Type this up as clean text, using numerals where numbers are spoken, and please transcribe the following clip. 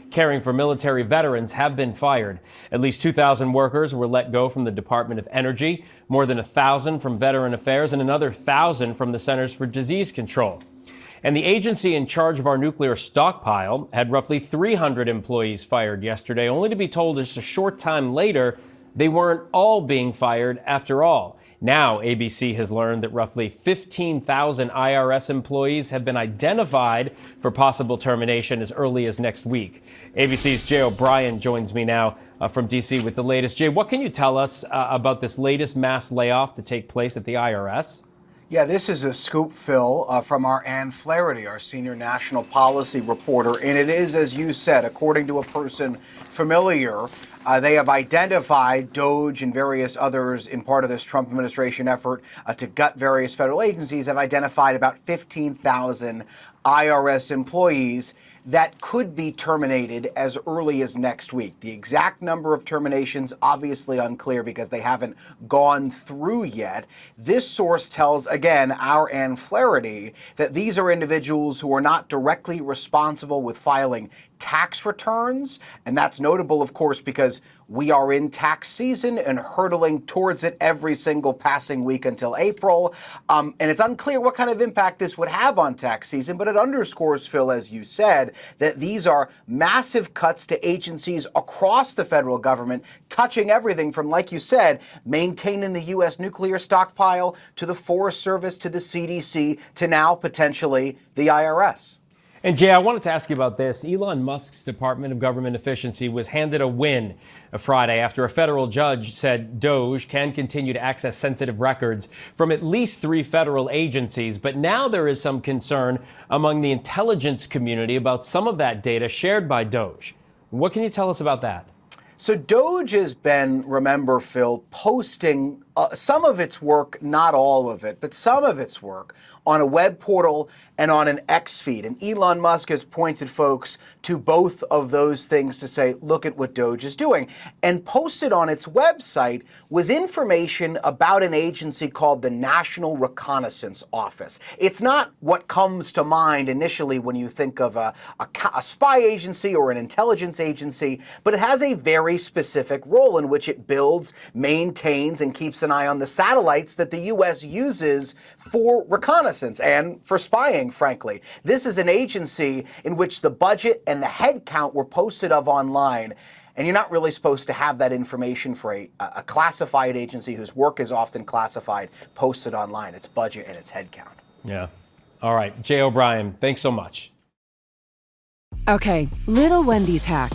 caring for military veterans have been fired. At least 2,000 workers were let go from the Department of Energy, more than 1,000 from Veteran Affairs, and another 1,000 from the Centers for Disease Control. And the agency in charge of our nuclear stockpile had roughly 300 employees fired yesterday, only to be told just a short time later they weren't all being fired after all. Now, ABC has learned that roughly 15,000 IRS employees have been identified for possible termination as early as next week. ABC's Jay O'Brien joins me now from D.C. with the latest. Jay, what can you tell us about this latest mass layoff to take place at the IRS? Yeah, this is a scoop, Phil, from our Ann Flaherty, our senior national policy reporter. And it is, as you said, according to a person familiar, they have identified DOGE and various others in part of this Trump administration effort to gut various federal agencies, have identified about 15,000 IRS employees that could be terminated as early as next week. The exact number of terminations, obviously unclear because they haven't gone through yet. This source tells, again, our Ann Flaherty, that these are individuals who are not directly responsible with filing tax returns. And that's notable, of course, because we are in tax season and hurtling towards it every single passing week until April. And it's unclear what kind of impact this would have on tax season, but it underscores, Phil, as you said, that these are massive cuts to agencies across the federal government, touching everything from, like you said, maintaining the U.S. nuclear stockpile to the Forest Service to the CDC to now potentially the IRS. And Jay, I wanted to ask you about this. Elon Musk's Department of Government Efficiency was handed a win Friday after a federal judge said DOGE can continue to access sensitive records from at least 3 federal agencies. But now there is some concern among the intelligence community about some of that data shared by DOGE. What can you tell us about that? So DOGE has been, remember, Phil, posting some of its work, not all of it, but some of its work on a web portal and on an X feed. And Elon Musk has pointed folks to both of those things to say, look at what DOGE is doing. And posted on its website was information about an agency called the National Reconnaissance Office. It's not what comes to mind initially when you think of a spy agency or an intelligence agency, but it has a very specific role in which it builds, maintains, and keeps an eye on the satellites that the U.S. uses for reconnaissance and for spying, frankly. This is an agency in which the budget and the head count were posted of online. And you're not really supposed to have that information for a classified agency whose work is often classified posted online, its budget and its head count. Yeah. All right. Jay O'Brien, thanks so much. Okay, little Wendy's hack.